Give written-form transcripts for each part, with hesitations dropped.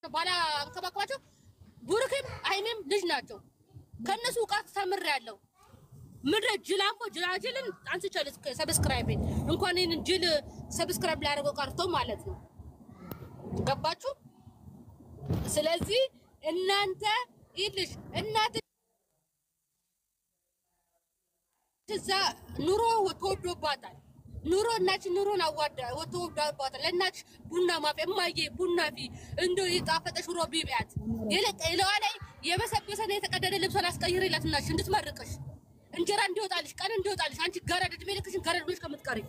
ባላ አንከባከባቸው ቡሩክም አይሜም ልጅ ናቸው ከነሱ ቃት ተምሬያለሁ ምድረ ጅላንኮ ጅላጅልን አንስቻለሁ ሰብስክራይብ እንኳን እኔን ጅል ሰብስክራይብ ላደርገው ቀርቶ ማለት ነው ገባችሁ ስለዚህ እናንተ ይልሽ እናት እዛ ኑሮ ተወዶባታል ኑሮ እናች ኑሮን አዋዳ ወተወዳባታል ለናች ቡና ማፈ ማዬ ቡና ፊ እንዶ ይጣፈጠ ሽሮ ቢቢያት የለቀለው ላይ የበሰበሰነ የተቀደደ ልብሷን አስቀይሪላት እናሽ እንድትመርቅሽ እንጀራ እንዲወጣልሽ ቀን እንዲወጣልሽ አንቺ ገረድ እድሜልክሽን ገረድ ብለሽ ከምትቀሪ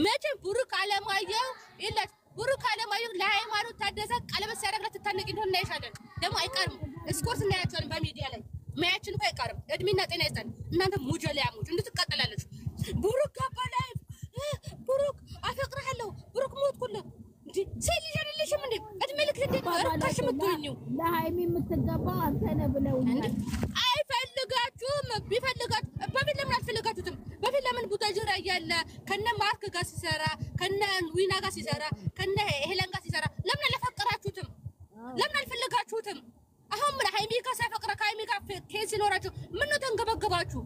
መቼም ቡሩክ አለማየሁ ይላል ቡሩክ አለማየሁ ለሃይማኖት ታደሰ ቀለበት ሲያደርግላት ተታነቂ እንደሆነ አይሻለን ደግሞ አይቀርም እስኮርስ እናያቸዋለን በሚዲያ ላይ ማያችን እኮ አይቀርም እድሜና ጤና ይስጠን እናንተ ሙጀሊያሞች እንድትቀጥላለች ቡሩክ አባላይ ቡሩክ አፈቅርሃለሁ ቡሩክ ሞትኩልህ እንዴ ሰልጅ አይደለሽም እንዴ እድሜልክ እንዴት አርካሽ ምትሆኚው ለሃይሚ የምትገባ አንተ ነህ ብለውኛል አይፈልጋችሁም ቢፈልጋት በፊት ለምን አልፈልጋችሁትም በፊት ለምን ቡታጅራ ያለ ከነ ማርክ ጋር ሲሰራ ከነ ዊና ጋር ሲሰራ ከነ ሄለን ጋር ሲሰራ ለምን አልፈቀራችሁትም ለምን አልፈልጋችሁትም አሁን ምን ሃይሚ ጋር ሳይፈቅራ ሃይሚ ጋር ኬስ ይኖራችሁ ምን ነው ተንገበገባችሁ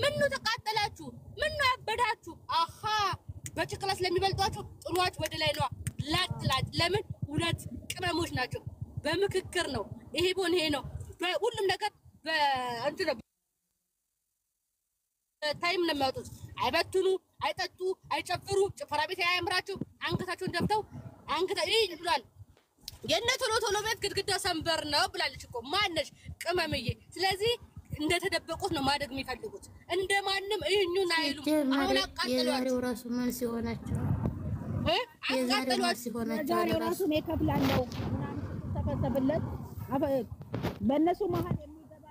ምን ነው ተቃጠላችሁ ምን ነው ያበዳችሁ አሃ በጭቅላ ስለሚበልጧችሁ ጥሏችሁ ወደ ላይ ነው ላጥላጥ ለምን ሁለት ቅመሞች ናቸው በምክክር ነው ይሄ ቦን ይሄ ነው ሁሉም ነገር በእንት ነው ታይም ነው የሚያወጡት አይበትኑ አይጠጡ አይጨፍሩ ጭፈራ ቤት ያያምራችሁ አንገታቸውን ደፍተው አንገታ ይሉላል የነ ቶሎ ቤት ግድግዳ ሰንበር ነው ብላለች እኮ ማነሽ ቅመምዬ ስለዚህ እንደተደበቁት ነው ማደግ የሚፈልጉት እንደማንም እኙን አይሉ አሁን አቃጥሏቸው ራሱ ማን ሲሆናቸው አቃጥሏቸው ዛሬ ራሱ ሜካፕ ላለው ተፈሰብለት በእነሱ መሀል የሚገባ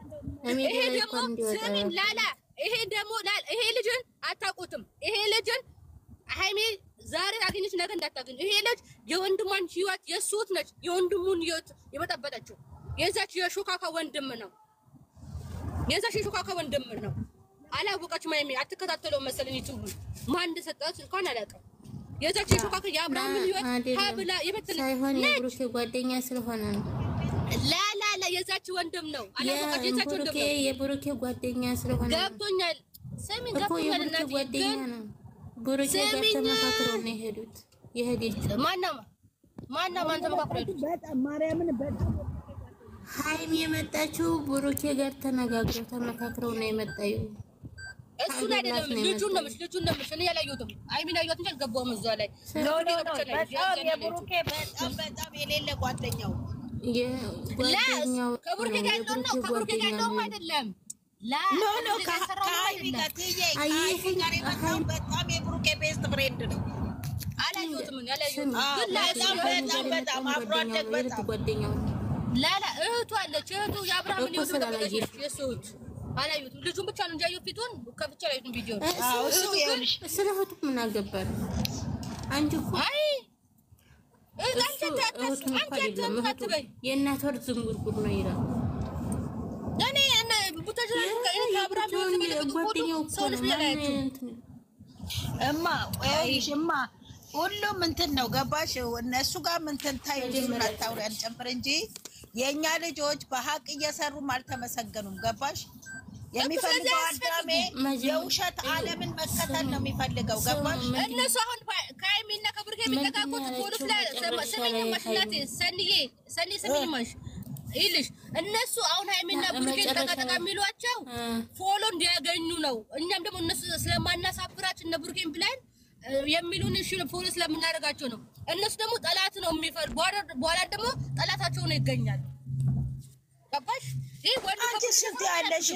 ይሄ ደግሞ ስሚን ላላ ይሄ ደግሞ ላላ ይሄ ልጅን አታውቁትም ይሄ ልጅን ሃይሜ ዛሬ አገኘች ነገ እንዳታገኝ ይሄ ልጅ የወንድሟን ህይወት የሱት ነች የወንድሙን ህይወት የመጠበጠችው የዛች የሹካካ ወንድም ነው የዛች የሹካካ ወንድም ነው አላወቀችም ሃይሜ አትከታተለው መሰለኝ ዩቲዩብ ማን እንደሰጣት እንኳን አላውቅም የዛች የሹካካ የአብርሃም ህይወት ሀብላ የበተለ ሳይሆን የብሩኬ ጓደኛ ስለሆነ ነው ላላ የዛች ወንድም ነው አላወቀች የዛች ወንድም ነው የብሩኬ ጓደኛ ስለሆነ ገብቶኛል ሰሚን ገብቶኛል እና ጓደኛ ነው ብሩኬ ጋር ተመካክረው ነው የሄደችው ማን ተመካክረው በጣም ማርያምን በጣም ሃይሚ የመጣችው ብሩኬ ጋር ተነጋግረው ተመካክረው ነው የመጣው እሱን አይደለም ልጁን ነው እኔ ያላየሁትም ሃይሚን አየሁት እንጂ አልገባሁም እዛ ላይ በጣም የብሩኬ በጣም የሌለ ጓደኛው ጓደኛው ከብሩኬ ጋር ያለው ነው ከብሩኬ ጋር ያለው አይደለም ኖ ከሃይሚ ጋር በጣም የብሩኬ ቤስት ፍሬንድ ነው አላየሁትም ያላየሁት በጣም አብሮ አደግ በጣም ጓደኛው ላላ እህቱ አለች እህቱ የአብርሃም ነው የሱት አላየሁትም ልጁን ብቻ ነው እንጂ አየሁ ፊቱን ከፍቼ አላየሁትም ቪዲዮ ስለሆነ ምን አገባል አንቺ እኮ አይ አንተ የእናት ወር ዝንጉርጉር ነው ይላል እኔ ቡታጅራ ከአብርሃም ጓደኛው እኮ ነው እማ ሁሉም እንትን ነው ገባሽ እነሱ ጋር እንትን ታይልሽና ታውሪ አንጨምር እንጂ የኛ ልጆች በሐቅ እየሰሩም አልተመሰገኑም ገባሽ የሚፈልገው አዳሜ የውሸት ዓለምን መከተል ነው የሚፈልገው ገባሽ እነሱ አሁን ከሃይሚና ከብሩኬ የሚጠቃቁት ፖሊስ ላይ ሰሚኝ ማሽናት ሰኒዬ ማሽ ይልሽ እነሱ አሁን ሃይሚና ብሩኬ ተቀጠቃ የሚሏቸው ፎሎ እንዲያገኙ ነው እኛም ደግሞ እነሱ ስለማናሳፍራቸው እነ ብሩኬን ብለን የሚሉን እሺ ፎሎ ስለምናደርጋቸው ነው እነሱ ደግሞ ጠላት ነው የሚፈር በኋላ ደግሞ ጠላታቸው ነው ይገኛል ገባሽ ይሄ ወንድ አንቺ ሽፍት ያለሽ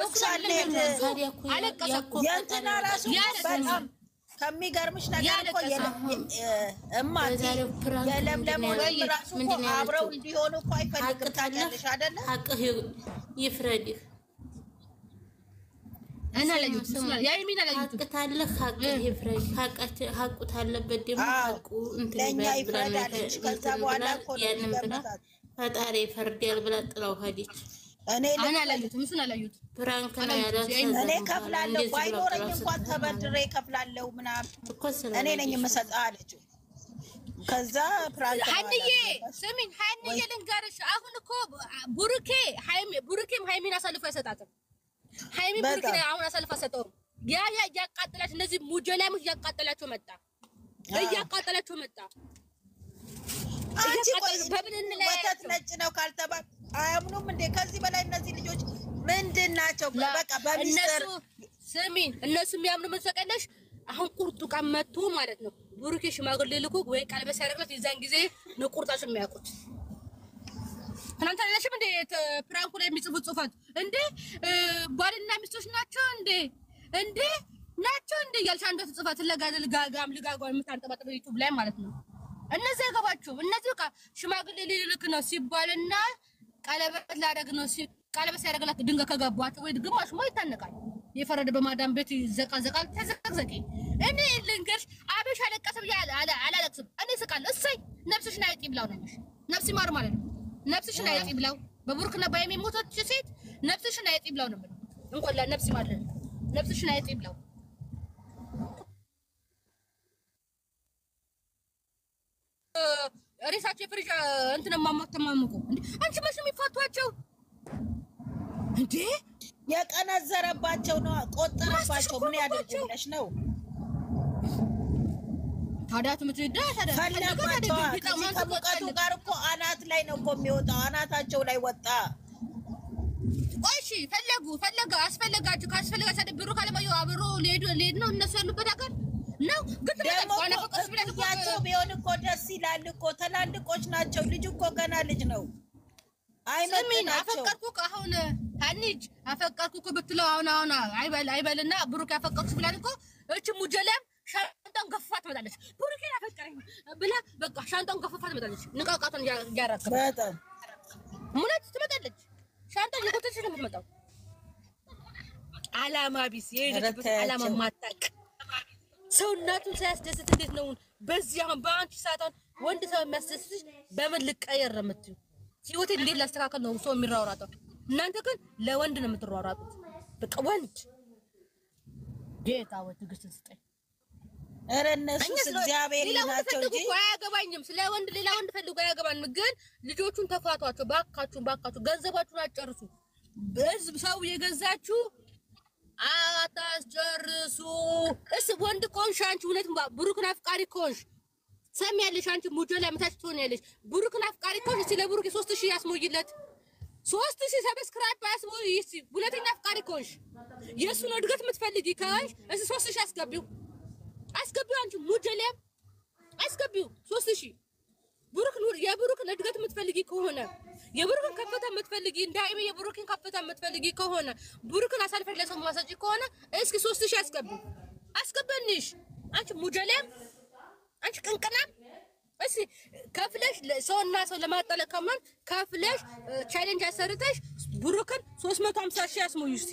ሩክሳሌት አለቀሰኩ የእንትና ራሱ በጣም ከሚገርምሽ ነገር እኮ እማቴ የለምለም ራሱ እኮ አብረው እንዲሆኑ እኮ አይፈልግም ታውቂያለሽ አይደለ ሀቅህ ይፍረድህ እኔ አላየሁት ያይሚን አላየሁት ሀቅ ታለህ ሀቅህ ይፍረድ ሀቁ ታለበት ደግሞ ሀቁ እንትን ይፍረዳለች ከዛ በኋላ እኮ ያንን ብላ ፈጣሪ ይፈርዳል ብላ ጥላው ሄደች እኔ አላየሁትም እሱን አላየሁት ፕራንክ ነው ያላት እኔ ከፍላለሁ ባይኖረኝ እንኳን ተበድሬ ከፍላለሁ ምናምን እኔ ነኝ የምሰጠው አለችው ከዛ ፕራንክ ሀንዬ ስሚኝ ሀንዬ ልንገርሽ አሁን እኮ ቡሩኬም ሃይሚን አሳልፎ አይሰጣትም ሃይሚ ቡሩኬን አሁን አሳልፎ አይሰጠውም ያ ያቃጠላችሁ እነዚህ ሙጀላሞች ያቃጠላችሁ መጣ አንቺ ወተት ነጭ ነው ካልተባለ አያምኑም እንዴ ከዚህ በላይ እነዚህ ልጆች ምንድን ናቸው በቃ በሚስጥር ስሚኝ እነሱ የሚያምኑ መሰቀለሽ አሁን ቁርጡ ቀን መጥቶ ማለት ነው ቡሩኬ ሽማግሌ ልኮ ወይ ቀለበት ሲያደርግለት የዛን ጊዜ ነው ቁርጣሽ የሚያውቁት እናንተ ለሽም እንደ ፕራንኩ ላይ የሚጽፉት ጽፈት እንዴ ባልና ሚስቶች ናቸው እንዴ ያልሽ አንተ ጽፈት ለጋጋም ልጋጋው የምታንጠባጥበ ዩቲዩብ ላይ ማለት ነው እነዚህ ያገባችሁ እነዚህ በቃ ሽማግሌ ልልክ ነው ሲባልና ቀለበት ላደርግ ነው ቀለበት ሲያደርግላት ድንጋ ከገባችሁ ወይ ግማሽ ሞይ ይታነቃል የፈረደ በማዳም ቤት ይዘቃዘቃል ተዘቅዘቂ እኔ ልንገርሽ አበሻ ለቀሰ ብያለ አላለቅስም እኔ ስቃለሁ እሰይ ነፍስሽን አይጥ ይብላው ነው ነፍስ ይማር ማለት ነው ነፍስሽን አይጥ ይብላው በቡርክና በሚሞተች ሴት ነፍስሽን አይጥ ይብላው ነው እንኳን ለነፍስ ይማር ነፍስሽን አይጥ ይብላው ሬሳቸው ፍሪጅ እንትን ማማተማምቁ እንዴ አንቺ መስም ይፋቷቸው እንዴ የቀነዘረባቸው ነው ቆጠረባቸው ምን ያደርጉልሽ ነው ታዲያ ትምትዳ ታዲያ ከሙቀቱ ጋር እኮ አናት ላይ ነው እኮ የሚወጣው አናታቸው ላይ ወጣ እሺ ፈለጉ አስፈለጋችሁ ካስፈለጋ ሰደብሩ ካለማዩ አብሮ ሊሄድ ነው እነሱ ያሉበት ሀገር ነው ግን ያቸው ቢሆን እኮ ደስ ይላል እኮ ተላልቆች ናቸው ልጅ እኮ ገና ልጅ ነው አይመጣም አፈቀርኩ አሁን አንጅ አፈቀርኩ እኮ ብትለው አሁን አይበልና ብሩክ ያፈቀርኩ ብላል እኮ እቺ ሙጀለም ሻንጣን ገፋት መጣለች ብሩክ ያፈቀረኝ ብላ በቃ ሻንጣን ገፋት መጣለች ንቃቃቱን ያራከበ በጣም ሙለት ትመጣለች ሻንጣን ለቆተች ነው የምትመጣው አላማ ቢስ የሄደበት አላማ ማጣቅ ሰው እናቱን ሳያስደስት እንዴት ነው በዚህ አሁን በአንቺ ሰዓት ወንድ ሰው የሚያስደስትሽ በምን ልቀየር ነው የምትይው ህይወቴ እንዴት ላስተካከል ነው ሰው የሚራራጣው እናንተ ግን ለወንድ ነው የምትራራጡት በቃ ወንድ ጌታ ወትግስት ስጠኝ ኧረ እነሱስ እግዚአብሔር ይናቸው እንጂ አያገባኝም ስለ ወንድ ሌላ ወንድ ፈልጉ አያገባንም ግን ልጆቹን ተፋቷቸው ባካችሁ ገንዘባችሁን አጨርሱ በህዝብ ሰው የገዛችሁ አታስጨርሱ እስ ወንድ ኮንሽ አንቺ እውነት ብሩክን አፍቃሪ ኮንሽ ሰሚያለሽ አንቺ ሙጆላ መታች ትሆኛለሽ ብሩክን አፍቃሪ ኮንሽ ስለ ብሩክ 3000 ያስሞይለት 3000 ሰብስክራይብ ያስሞይ ይሲ ሁለተኛ አፍቃሪ ኮንሽ የሱን እድገት የምትፈልጊ ካንሽ እስ 3000 አስገቢው አንቺ ሙጆላ አስገቢው 3000 ብሩክ ኑር የብሩክን እድገት የምትፈልጊ ከሆነ የብሩክን ከፍታ የምትፈልጊ እንዳይበ የብሩክን ከፍታ የምትፈልጊ ከሆነ ብሩክን አሳልፈሽ ለሰው ማሰጪ ከሆነ እስኪ 3000 አስገቢንሽ አንቺ ሙጀለም አንቺ ቅንቅናም እሺ ከፍለሽ ሰውና ሰው ለማጣለ ከማን ከፍለሽ ቻሌንጅ አሰርተሽ ብሩክን 350,000 አስሞይሽ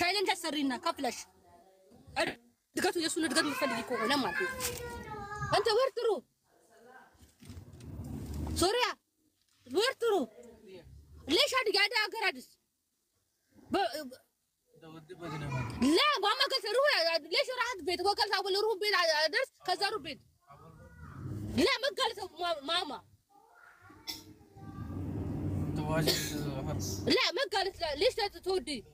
ቻሌንጅ አሰሪና ከፍለሽ እድገቱ የሱን እድገት የምትፈልጊ ከሆነ ማለት ነው አንተ ወርጥሩ ሶሪያ ወርጥሩ ليش هادي قاعده اقرادس لا ماما قالت روح ليش راحت بيت وقالت اقول روح بيت ادرس كذا روح بيت لا ما قالت ماما لا ما قالت لا ليش لا تودي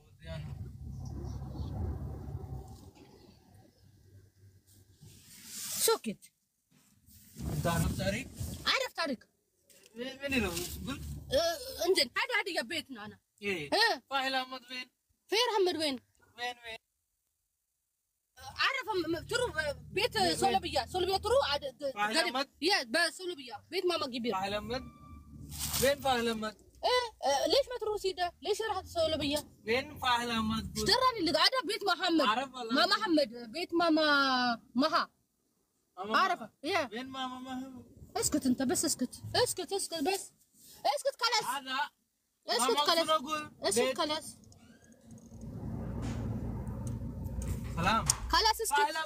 سكت انت عارف طارق من هنا قلت انزل هذا يا بيتنا انا ايه فاهل احمد فين محمد وين عارف ترو بيت صلبيه ترو يا بصلبيه بيت ماما كبير فاهل احمد وين فاهل احمد ليش ما تروح سيده ليش رحت صلبيه وين فاهل احمد تراني اللي قاعده بيت محمد ماما محمد بيت ماما مها عارفه يا وين ماما مها اسكت انت بس اسكت بس اسكت خلاص هذا اسكت خلاص سلام خلاص اسكت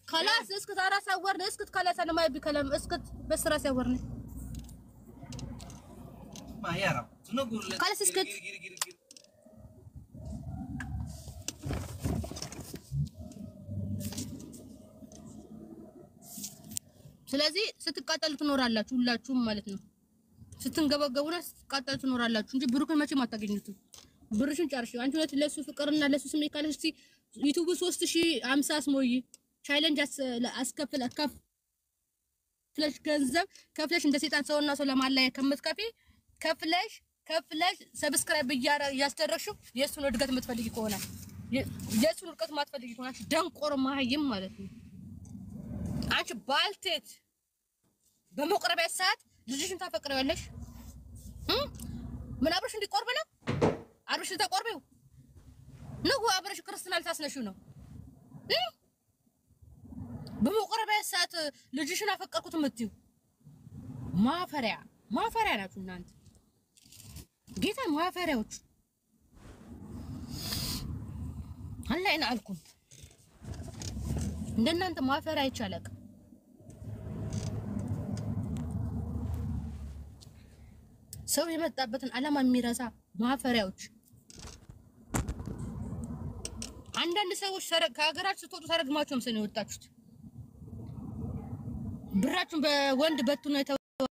خلاص اسكت انا صورني اسكت خلاص انا ما ابي كلام اسكت بس راس صورني ما يعرف شنو اقول لك خلاص اسكت ስለዚህ ስትቃጠሉ ትኖራላችሁ ሁላችሁም ማለት ነው። ስትንገበገቡና ስትቃጠሉ ትኖራላችሁ እንጂ ብሩክን መቼም አታገኙትም። ብሩሽን ጨርሽ። አንቺ ሁለት ለሱ ፍቅርና ለሱ ስሜት ካለሽ እስቲ ዩቲዩብ 3050 አስሞይ ቻሌንጅ አስከፍል ከፍለሽ ገንዘብ ከፍለሽ እንደ ሰይጣን ሰውና ሰው ለማላየ ከምትከፊ ከፍለሽ ሰብስክራይብ እያስደረግሽው የሱን እድገት የምትፈልጊ ከሆነ የሱን እድገት የማትፈልጊ ከሆነ ደንቆር ማህይም ማለት ነው። አንቺ ባልቴት በመቁረቢያ ሰዓት ልጅሽን ታፈቅሪዋለሽ? ምን አብረሽ እንዲቆርብ ነው? አብረሽ ተቆርቢው ነው? አብረሽ ክርስትና ልታስነሺው ነው? በመቁረቢያ ሰዓት ልጅሽን አፈቀርኩት የምትይው ማፈሪያ ናችሁ እናንተ። ጌታ ማፈሪያዎች አላይና አልኩም። እንደናንተ ማፈሪያ አይቻለቅ። ሰው የመጣበትን ዓላማ የሚረሳ ማፈሪያዎች። አንዳንድ ሰዎች ከሀገራችሁ ስትወጡ ተረግማችሁ ነው የወጣችሁት። ብራችሁን በወንድ በትኑ